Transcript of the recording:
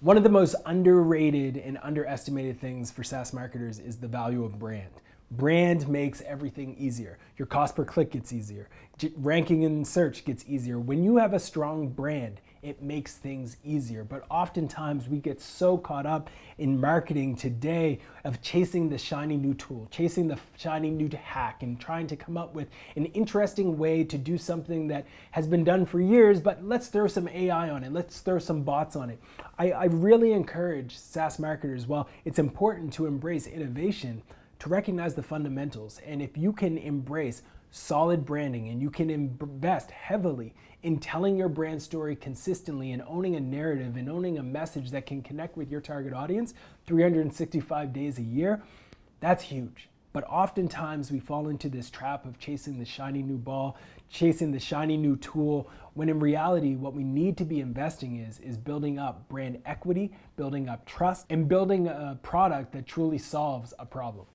One of the most underrated and underestimated things for SaaS marketers is the value of brand. Brand makes everything easier. Your cost per click gets easier. Ranking in search gets easier. When you have a strong brand, it makes things easier. But oftentimes we get so caught up in marketing today of chasing the shiny new tool, chasing the shiny new hack, and trying to come up with an interesting way to do something that has been done for years, but let's throw some AI on it. Let's throw some bots on it. I really encourage SaaS marketers, while it's important to embrace innovation, to recognize the fundamentals. And if you can embrace solid branding and you can invest heavily in telling your brand story consistently and owning a narrative and owning a message that can connect with your target audience 365 days a year, that's huge. But oftentimes we fall into this trap of chasing the shiny new ball, chasing the shiny new tool, when in reality what we need to be investing is building up brand equity, building up trust, and building a product that truly solves a problem.